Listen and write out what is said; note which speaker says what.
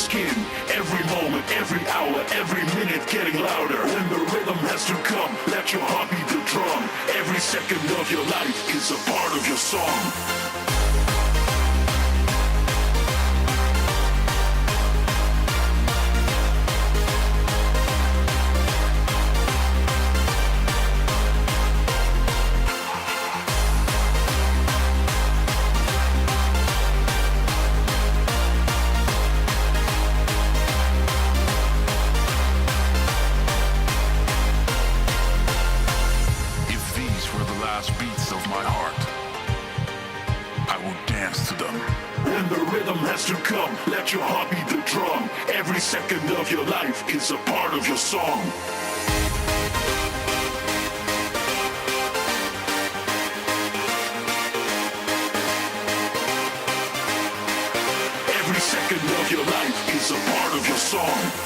Speaker 1: skin. Every moment, every hour, every minute getting louder. When the rhythm has to come, let your heart beat the drum. Every second of your life is a part of your song.
Speaker 2: Beats of my heart, I will dance to them.
Speaker 1: When the rhythm has to come, let your heart beat the drum. Every second of your life is a part of your song. Every second of your life is a part of your song.